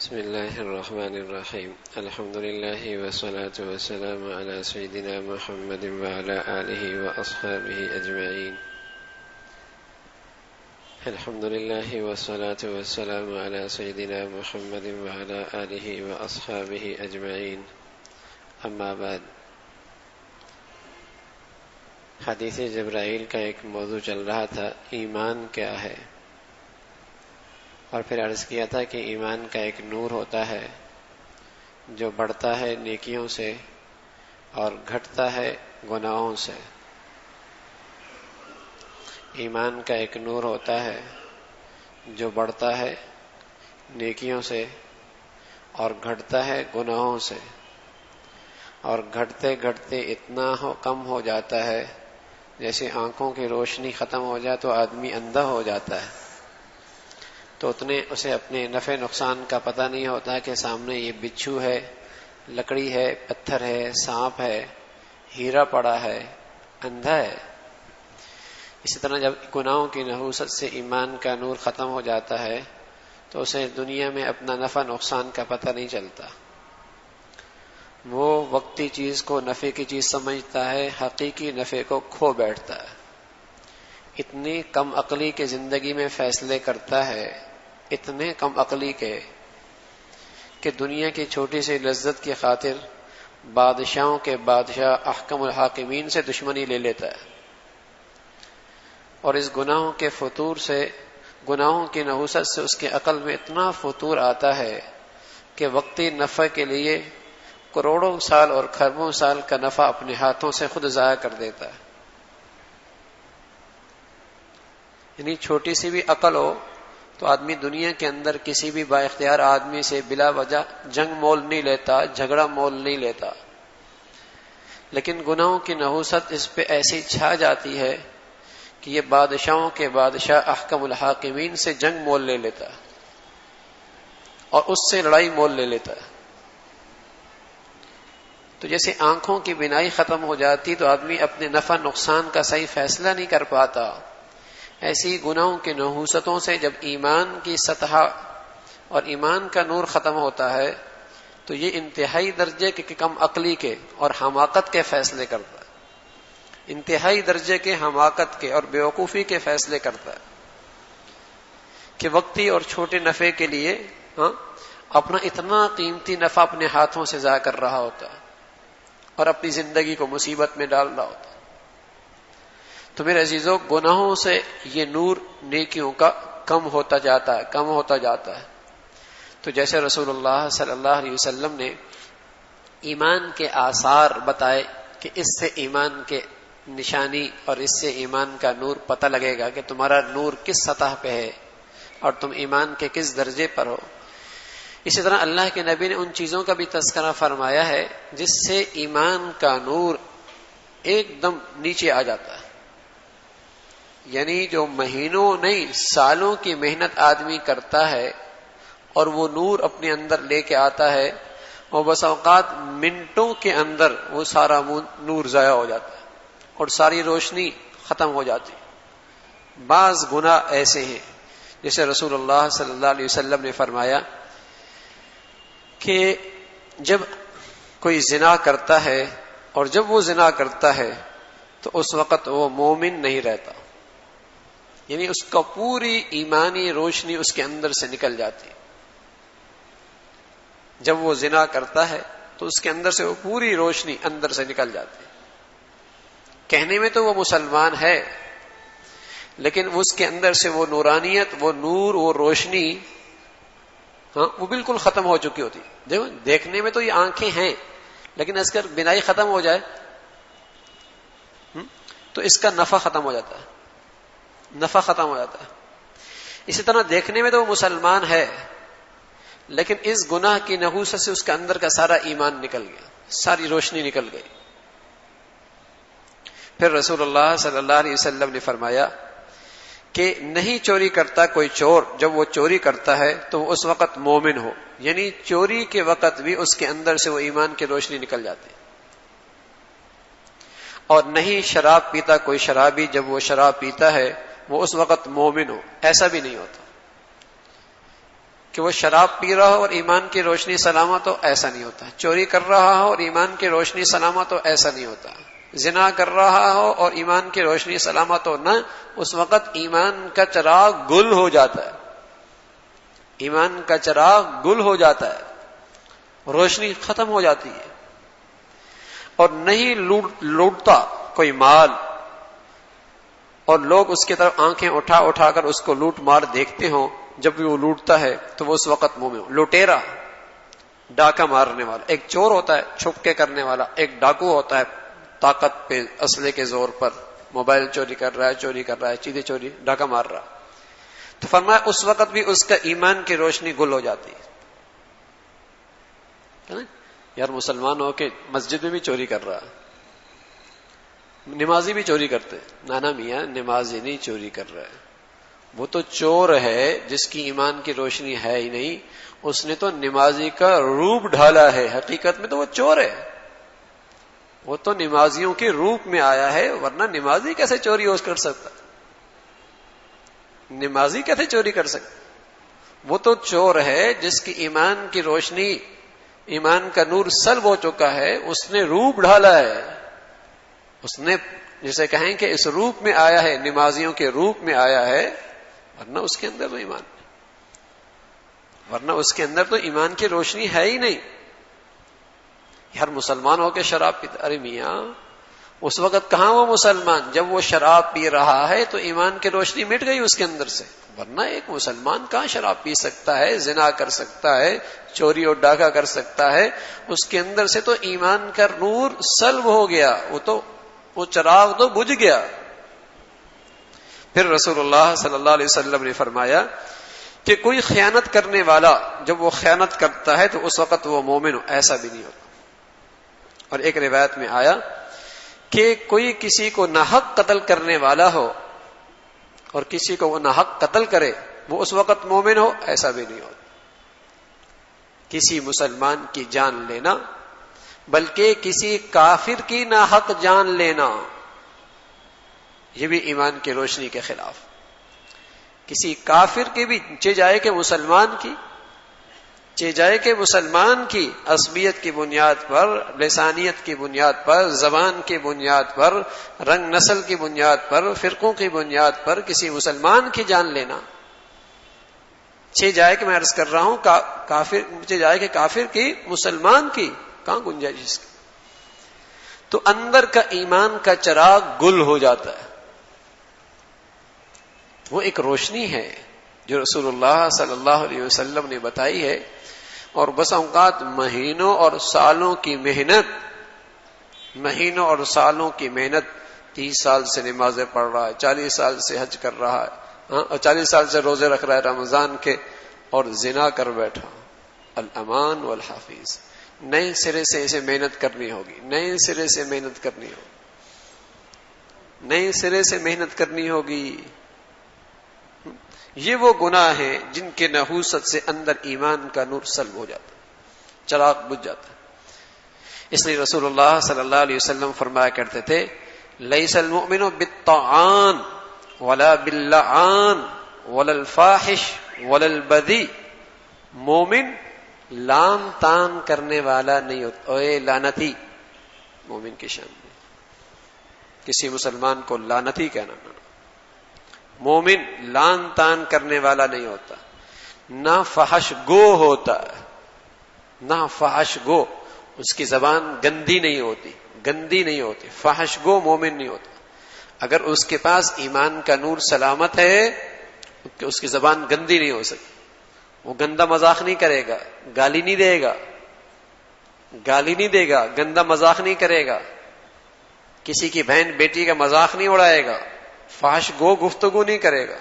بسم الله الرحمن الرحيم. الحمد لله والصلاة والسلام على سيدنا محمد وعلى آله وأصحابه أجمعين. الحمد لله والصلاة والسلام على سيدنا محمد وعلى آله وأصحابه أجمعين. أما بعد، حدیث جبرائیل کا ایک موضوع چل رہا تھا، ایمان کیا ہے، اور پھر عرض کیا تھا کہ ایمان کا ایک نور ہوتا ہے جو بڑھتا ہے نیکیوں سے اور گھٹتا ہے گناہوں سے۔ ایمان کا ایک نور ہوتا ہے جو بڑھتا ہے نیکیوں سے اور گھٹتا ہے گناہوں سے، اور گھٹتے گھٹتے اتنا کم ہو جاتا ہے جیسے آنکھوں کی روشنی ختم ہو جائے تو آدمی اندھا ہو جاتا ہے، تو اتنے اسے اپنے نفع نقصان کا پتہ نہیں ہوتا کہ سامنے یہ بچھو ہے، لکڑی ہے، پتھر ہے، سانپ ہے، ہیرا پڑا ہے، اندھا ہے۔ اسی طرح جب گناہوں کی نحوست سے ایمان کا نور ختم ہو جاتا ہے تو اسے دنیا میں اپنا نفع نقصان کا پتہ نہیں چلتا، وہ وقتی چیز کو نفع کی چیز سمجھتا ہے، حقیقی نفع کو کھو بیٹھتا ہے، اتنی کم عقلی کے زندگی میں فیصلے کرتا ہے، اتنے کم عقلی کے کہ دنیا کی چھوٹی سی لذت کی خاطر بادشاہوں کے بادشاہ احکم الحاکمین سے دشمنی لے لیتا ہے، اور اس گناہوں کے فتور سے، گناہوں کی نحوست سے اس کے عقل میں اتنا فتور آتا ہے کہ وقتی نفع کے لیے کروڑوں سال اور کھربوں سال کا نفع اپنے ہاتھوں سے خود ضائع کر دیتا ہے۔ یعنی چھوٹی سی بھی عقل ہو تو آدمی دنیا کے اندر کسی بھی با اختیار آدمی سے بلا وجہ جنگ مول نہیں لیتا، جھگڑا مول نہیں لیتا، لیکن گناہوں کی نحوست اس پہ ایسی چھا جاتی ہے کہ یہ بادشاہوں کے بادشاہ احکم الحاکمین سے جنگ مول لے لیتا ہے اور اس سے لڑائی مول لے لیتا ہے۔ تو جیسے آنکھوں کی بینائی ختم ہو جاتی تو آدمی اپنے نفع نقصان کا صحیح فیصلہ نہیں کر پاتا، ایسی گناہوں کی نحوستوں سے جب ایمان کی سطح اور ایمان کا نور ختم ہوتا ہے تو یہ انتہائی درجے کے کم عقلی کے اور حماقت کے فیصلے کرتا ہے، انتہائی درجے کے حماقت کے اور بیوقوفی کے فیصلے کرتا ہے کہ وقتی اور چھوٹے نفع کے لیے اپنا اتنا قیمتی نفع اپنے ہاتھوں سے ضائع کر رہا ہوتا ہے اور اپنی زندگی کو مصیبت میں ڈال رہا ہوتا ہے۔ تو میرے عزیزوں، گناہوں سے یہ نور نیکیوں کا کم ہوتا جاتا ہے، کم ہوتا جاتا ہے۔ تو جیسے رسول اللہ صلی اللہ علیہ وسلم نے ایمان کے آثار بتائے کہ اس سے ایمان کے نشانی اور اس سے ایمان کا نور پتہ لگے گا کہ تمہارا نور کس سطح پہ ہے اور تم ایمان کے کس درجے پر ہو، اسی طرح اللہ کے نبی نے ان چیزوں کا بھی تذکرہ فرمایا ہے جس سے ایمان کا نور ایک دم نیچے آ جاتا ہے۔ یعنی جو مہینوں نہیں سالوں کی محنت آدمی کرتا ہے اور وہ نور اپنے اندر لے کے آتا ہے، اور بس اوقات منٹوں کے اندر وہ سارا نور ضائع ہو جاتا ہے اور ساری روشنی ختم ہو جاتی۔ بعض گناہ ایسے ہیں جیسے رسول اللہ صلی اللہ علیہ وسلم نے فرمایا کہ جب کوئی زنا کرتا ہے اور جب وہ زنا کرتا ہے تو اس وقت وہ مومن نہیں رہتا، یعنی اس کا پوری ایمانی روشنی اس کے اندر سے نکل جاتی۔ جب وہ زنا کرتا ہے تو اس کے اندر سے وہ پوری روشنی اندر سے نکل جاتی۔ کہنے میں تو وہ مسلمان ہے لیکن اس کے اندر سے وہ نورانیت، وہ نور، وہ روشنی وہ بالکل ختم ہو چکی ہوتی۔ دیکھو، دیکھنے میں تو یہ آنکھیں ہیں لیکن اس کا بینائی ختم ہو جائے تو اس کا نفع ختم ہو جاتا ہے، نفع ختم ہو جاتا ہے۔ اسی طرح دیکھنے میں تو وہ مسلمان ہے لیکن اس گناہ کی نحوست سے اس کے اندر کا سارا ایمان نکل گیا، ساری روشنی نکل گئی۔ پھر رسول اللہ صلی اللہ علیہ وسلم نے فرمایا کہ نہیں چوری کرتا کوئی چور، جب وہ چوری کرتا ہے تو وہ اس وقت مومن ہو، یعنی چوری کے وقت بھی اس کے اندر سے وہ ایمان کی روشنی نکل جاتی۔ اور نہیں شراب پیتا کوئی شرابی، جب وہ شراب پیتا ہے وہ اس وقت مومن ہو، ایسا بھی نہیں ہوتا۔ کہ وہ شراب پی رہا ہو اور ایمان کی روشنی سلامت ہو، ایسا نہیں ہوتا. چوری کر رہا ہو اور ایمان کی روشنی سلامت ہو، ایسا نہیں ہوتا. زنا کر رہا ہو اور ایمان کی روشنی سلامت ہو، نہ، اس وقت ایمان کا چراغ گل ہو جاتا ہے. ایمان کا چراغ گل ہو جاتا ہے، روشنی ختم ہو جاتی ہے. اور نہیں لوٹتا کوئی مال اور لوگ اس کی طرف آنکھیں اٹھا اٹھا کر اس کو لوٹ مار دیکھتے ہوں. جب بھی وہ لوٹتا ہے تو وہ اس وقت مومن ہو. لٹیرا، ڈاکہ مارنے والا، ایک چور ہوتا ہے چھپ کے کرنے والا، ایک ڈاکو ہوتا ہے طاقت پہ اسلحے کے زور پر موبائل چوری کر رہا ہے، چیزیں چوری، ڈاکہ مار رہا. تو فرمایا اس وقت بھی اس کا ایمان کی روشنی گل ہو جاتی ہے. یار مسلمان ہو کے مسجد میں بھی چوری کر رہا، نمازی بھی چوری کرتے، نانا میاں نمازی نہیں چوری کر رہا ہے، وہ تو چور ہے جس کی ایمان کی روشنی ہے ہی نہیں. اس نے تو نمازی کا روپ ڈھالا ہے، حقیقت میں تو وہ چور ہے. وہ تو نمازیوں کے روپ میں آیا ہے، ورنہ نمازی کیسے چوری کر سکتا؟ نمازی کیسے چوری کر سکتا؟ وہ تو چور ہے جس کی ایمان کی روشنی، ایمان کا نور سلب ہو چکا ہے، اس نے روپ ڈھالا ہے. اس نے جسے کہیں کہ اس روپ میں آیا ہے، نمازیوں کے روپ میں آیا ہے، ورنہ اس کے اندر تو ایمان کی روشنی ہے ہی نہیں. ہر مسلمان ہو کے شراب پیتا، ارے میاں اس وقت کہاں وہ مسلمان؟ جب وہ شراب پی رہا ہے تو ایمان کی روشنی مٹ گئی اس کے اندر سے. ورنہ ایک مسلمان کہاں شراب پی سکتا ہے، زنا کر سکتا ہے، چوری اور ڈاکہ کر سکتا ہے؟ اس کے اندر سے تو ایمان کا نور سلب ہو گیا، وہ چراغ تو بجھ گیا. پھر رسول اللہ صلی اللہ علیہ وسلم نے فرمایا کہ کوئی خیانت کرنے والا جب وہ خیانت کرتا ہے تو اس وقت وہ مومن ہو، ایسا بھی نہیں ہوتا. اور ایک روایت میں آیا کہ کوئی کسی کو ناحق قتل کرنے والا ہو اور کسی کو وہ ناحق قتل کرے، وہ اس وقت مومن ہو، ایسا بھی نہیں ہوتا. کسی مسلمان کی جان لینا، بلکہ کسی کافر کی ناحق جان لینا، یہ بھی ایمان کی روشنی کے خلاف. کسی کافر کی بھی چہ جائے کہ مسلمان کی عصبیت کی بنیاد پر، لسانیت کی بنیاد پر، زبان کی بنیاد پر، رنگ نسل کی بنیاد پر، فرقوں کی بنیاد پر کسی مسلمان کی جان لینا. چہ جائے کہ میں عرض کر رہا ہوں کافر کی مسلمان کی کہاں گنجائش اس کی؟ تو اندر کا ایمان کا چراغ گل ہو جاتا ہے. وہ ایک روشنی ہے جو رسول اللہ صلی اللہ علیہ وسلم نے بتائی ہے. اور بس اوقات مہینوں اور سالوں کی محنت 30 سال سے نمازیں پڑھ رہا ہے، 40 سال سے حج کر رہا ہے، اور 40 سال سے روزے رکھ رہا ہے رمضان کے، اور زنا کر بیٹھا. الامان والحافظ. نئے سرے سے اسے محنت کرنی ہوگی، نئے سرے سے محنت کرنی ہوگی. یہ وہ گناہ ہیں جن کے نحوست سے اندر ایمان کا نور سلب ہو جاتا، چراغ بجھ جاتا. اس لیے رسول اللہ صلی اللہ علیہ وسلم فرمایا کرتے تھے لیس المؤمن بالطعان ولا باللعان ولا الفاحش ولا البذی. مومن لان تان کرنے والا نہیں ہوتا. اے لعنتی، مومن کی شان میں کسی مسلمان کو لعنتی کہنا نہ. مومن لان تان کرنے والا نہیں ہوتا، نہ فحش گو ہوتا ہے، نہ فحش گو. اس کی زبان گندی نہیں ہوتی. فحش گو مومن نہیں ہوتا. اگر اس کے پاس ایمان کا نور سلامت ہے کہ اس کی زبان گندی نہیں ہو سکتی. وہ گندا مذاق نہیں کرے گا، گالی نہیں دے گا، گندا مذاق نہیں کرے گا، کسی کی بہن بیٹی کا مذاق نہیں اڑائے گا، فحش گو گفتگو نہیں کرے گا.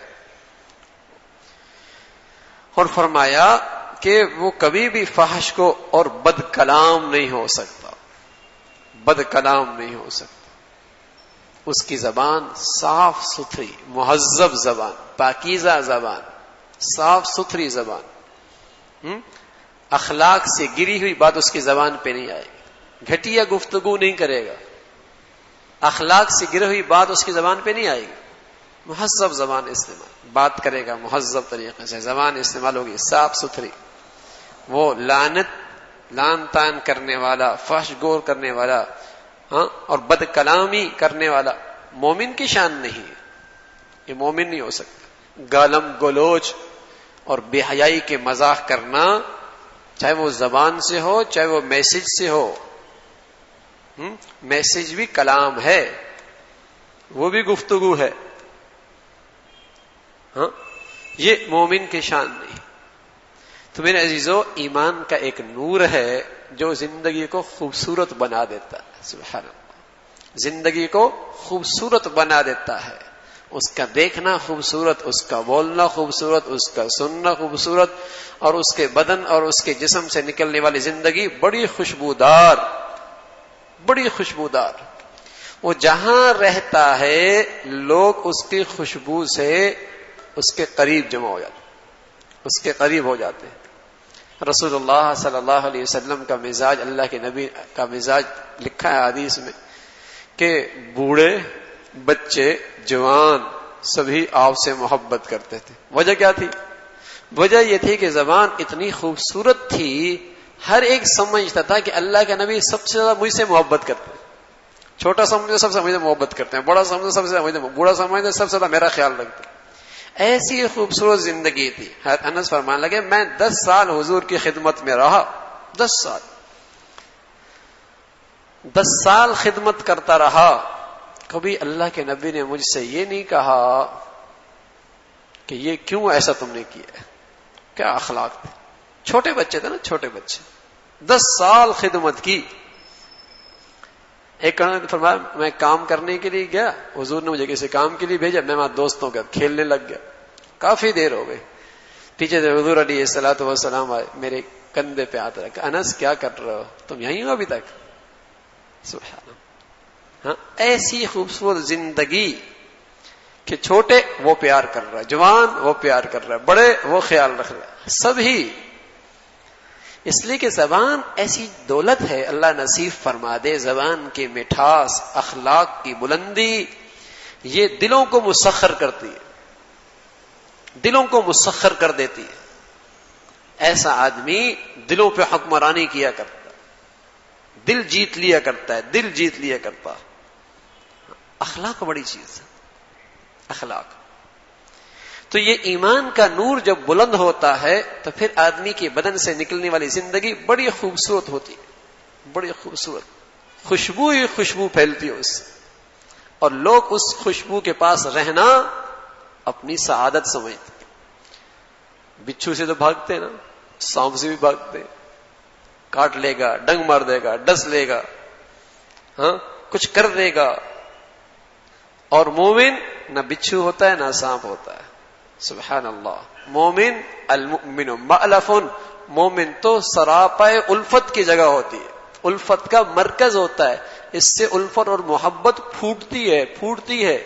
اور فرمایا کہ وہ کبھی بھی فحش کو اور بد کلام نہیں ہو سکتا. اس کی زبان صاف ستھری، مہذب زبان، پاکیزہ زبان، صاف ستھری زبان. اخلاق سے گری ہوئی بات اس کی زبان پہ نہیں آئے گی. گھٹیا گفتگو نہیں کرے گا، اخلاق سے گری ہوئی بات اس کی زبان پہ نہیں آئے گی. مہذب زبان استعمال، بات کرے گا مہذب طریقے سے، زبان استعمال ہوگی صاف ستھری. وہ لان تان کرنے والا، فحش گور کرنے والا اور بد کلامی کرنے والا مومن کی شان نہیں ہے. یہ مومن نہیں ہو سکتا. گالم گلوچ اور بے حیائی کے مزاح کرنا، چاہے وہ زبان سے ہو چاہے وہ میسج سے ہو. میسج بھی کلام ہے، وہ بھی گفتگو ہے. یہ مومن کی شان نہیں. تو میرے عزیزو، ایمان کا ایک نور ہے جو زندگی کو خوبصورت بنا دیتا ہے. سبحان اللہ، زندگی کو خوبصورت بنا دیتا ہے. اس کا دیکھنا خوبصورت، اس کا بولنا خوبصورت، اس کا سننا خوبصورت، اور اس کے بدن اور اس کے جسم سے نکلنے والی زندگی بڑی خوشبودار، بڑی خوشبودار. وہ جہاں رہتا ہے لوگ اس کی خوشبو سے اس کے قریب جمع ہو جاتے، اس کے قریب ہو جاتے ہیں. رسول اللہ صلی اللہ علیہ وسلم کا مزاج، اللہ کے نبی کا مزاج لکھا ہے حدیث میں کہ بوڑھے، بچے، جوان سبھی آپ سے محبت کرتے تھے. وجہ کیا تھی؟ وجہ یہ تھی کہ زبان اتنی خوبصورت تھی، ہر ایک سمجھتا تھا کہ اللہ کے نبی سب سے زیادہ مجھ سے محبت کرتے ہیں. چھوٹا سمجھے سب سے مجھے محبت کرتے ہیں، بڑا سمجھے سب سے بوڑھا سمجھے سب سے زیادہ میرا خیال رکھتے ہیں. ایسی خوبصورت زندگی تھی. حضرت انس فرمانے لگے میں 10 سال حضور کی خدمت میں رہا. 10 سال خدمت کرتا رہا. کبھی اللہ کے نبی نے مجھ سے یہ نہیں کہا کہ یہ کیوں ایسا تم نے کیا ہے. کیا اخلاق تھے. چھوٹے بچے تھے نا، چھوٹے بچے. 10 سال خدمت کی. ایک فرمایا میں کام کرنے کے لیے گیا، حضور نے مجھے کسی کام کے لیے بھیجا، میں وہاں دوستوں کے کھیلنے لگ گیا. کافی دیر ہو گئی. پیچھے سے حضور علیہ الصلوۃ والسلام آئے، میرے کندھے پہ ہاتھ رکھا. انس کیا کر رہے ہو، تم یہیں ہو ابھی تک؟ سبحان اللہ. ایسی خوبصورت زندگی کہ چھوٹے وہ پیار کر رہا ہے، جوان وہ پیار کر رہا ہے، بڑے وہ خیال رکھ رہا ہے، سبھی. اس لیے کہ زبان ایسی دولت ہے، اللہ نصیب فرما دے. زبان کی مٹھاس، اخلاق کی بلندی، یہ دلوں کو مسخر کرتی ہے، دلوں کو مسخر کر دیتی ہے. ایسا آدمی دلوں پہ حکمرانی کیا کرتا ہے، دل جیت لیا کرتا ہے، دل جیت لیا کرتا. اخلاق بڑی چیز ہے، اخلاق. تو یہ ایمان کا نور جب بلند ہوتا ہے تو پھر آدمی کے بدن سے نکلنے والی زندگی بڑی خوبصورت ہوتی ہے، بڑی خوبصورت. خوشبو ہی خوشبو پھیلتی ہے اس سے، اور لوگ اس خوشبو کے پاس رہنا اپنی سعادت سمجھتے. بچھو سے تو بھاگتے نا، سانپ سے بھی بھاگتے. کاٹ لے گا، ڈنگ مار دے گا، ڈس لے گا، کچھ کر دے گا. اور مومن نہ بچھو ہوتا ہے نہ سانپ ہوتا ہے. سبحان اللہ. مومن المؤمن مألف، مومن تو سراپائے الفت کی جگہ ہوتی ہے، الفت کا مرکز ہوتا ہے. اس سے الفت اور محبت پھوٹتی ہے.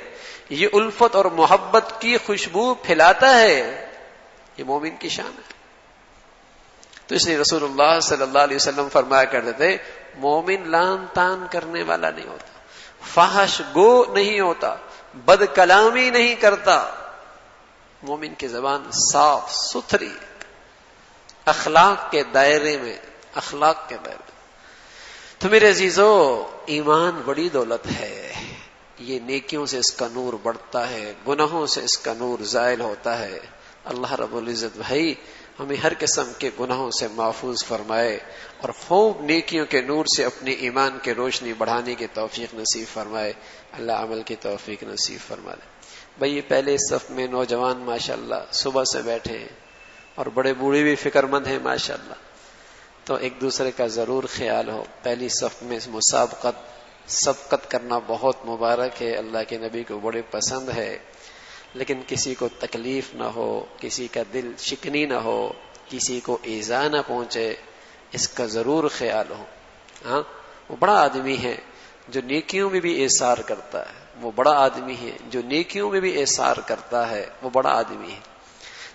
یہ الفت اور محبت کی خوشبو پھیلاتا ہے. یہ مومن کی شان ہے. تو اس لیے رسول اللہ صلی اللہ علیہ وسلم فرمایا کرتے تھے مومن لان تان کرنے والا نہیں ہوتا، فحش گو نہیں ہوتا، بد کلامی نہیں کرتا. مومن کی زبان صاف ستھری، اخلاق کے دائرے میں، اخلاق کے دائرے میں. تو میرے عزیزو، ایمان بڑی دولت ہے. یہ نیکیوں سے اس کا نور بڑھتا ہے، گناہوں سے اس کا نور زائل ہوتا ہے. اللہ رب العزت بھائی ہمیں ہر قسم کے گناہوں سے محفوظ فرمائے اور خوب نیکیوں کے نور سے اپنے ایمان کے روشنی بڑھانے کی توفیق نصیب فرمائے. اللہ عمل کی توفیق نصیب فرما دے. بھائی پہلے صف میں نوجوان ماشاءاللہ صبح سے بیٹھے ہیں اور بڑے بوڑھے بھی فکر مند ہیں ماشاءاللہ. تو ایک دوسرے کا ضرور خیال ہو. پہلی صف میں سبقت کرنا بہت مبارک ہے، اللہ کے نبی کو بڑے پسند ہے. لیکن کسی کو تکلیف نہ ہو، کسی کا دل شکنی نہ ہو، کسی کو ایذا نہ پہنچے، اس کا ضرور خیال ہو. وہ بڑا آدمی ہے جو نیکیوں میں بھی ایثار کرتا ہے، وہ بڑا آدمی ہے جو نیکیوں میں بھی ایثار کرتا ہے، وہ بڑا آدمی ہے.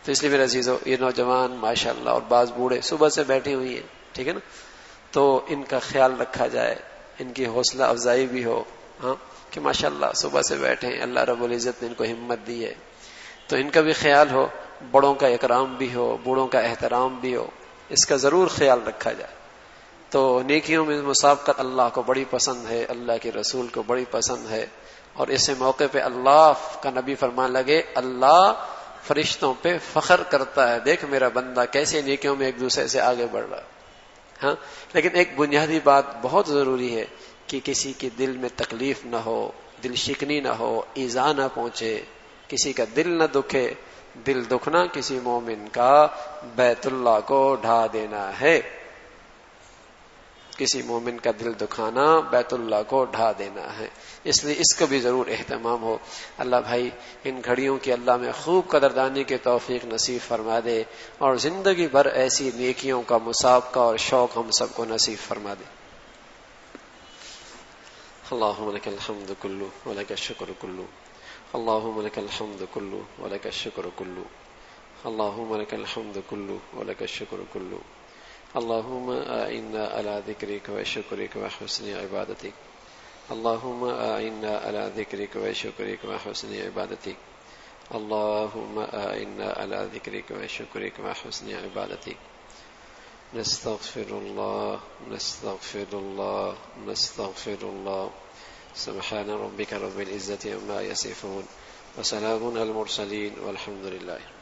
تو اس لیے میرے عزیزو، یہ نوجوان ماشاءاللہ اور بعض بوڑھے صبح سے بیٹھی ہوئی ہیں، ٹھیک ہے نا، تو ان کا خیال رکھا جائے، ان کی حوصلہ افزائی بھی ہو. کہ ماشاءاللہ صبح سے بیٹھے ہیں، اللہ رب العزت نے ان کو ہمت دی ہے، تو ان کا بھی خیال ہو، بڑوں کا اکرام بھی ہو، بوڑھوں کا احترام بھی ہو، اس کا ضرور خیال رکھا جائے۔ تو نیکیوں میں مسابقت اللہ کو بڑی پسند ہے، اللہ کے رسول کو بڑی پسند ہے، اور اس موقع پہ اللہ کا نبی فرمان لگے اللہ فرشتوں پہ فخر کرتا ہے، دیکھ میرا بندہ کیسے نیکیوں میں ایک دوسرے سے آگے بڑھ رہا ہے۔ ہاں، لیکن ایک بنیادی بات بہت ضروری ہے کہ کسی کے دل میں تکلیف نہ ہو، دل شکنی نہ ہو، ایذا نہ پہنچے، کسی کا دل نہ دکھے۔ دل دکھنا کسی مومن کا بیت اللہ کو ڈھا دینا ہے، کسی مومن کا دل دکھانا بیت اللہ کو ڈھا دینا ہے، اس لیے اس کا بھی ضرور اہتمام ہو۔ اللہ بھائی ان گھڑیوں کی اللہ میں خوب قدردانی کی توفیق نصیب فرما دے، اور زندگی بھر ایسی نیکیوں کا مسابقہ اور شوق ہم سب کو نصیب فرما دے۔ اللہم لک الحمد کلو ولک الشکر کلو، اللہم لک الحمد کلو ولک الشکر کلو، اللہم لک الحمد کلو ولک الشکر کلو، اللہم اعنا علی ذکرک و شکرک و حسن عبادتک، اللہم اعنا علی ذکرک و شکرک و حسن عبادتک، اللہم اعنا علی ذکرک و شکرک و حسن عبادتک۔ نستغفر اللہ نستغفر اللہ نستغفر اللہ، سبحان ربک رب العزة عما یصفون وسلام علی المرسلین والحمد للہ۔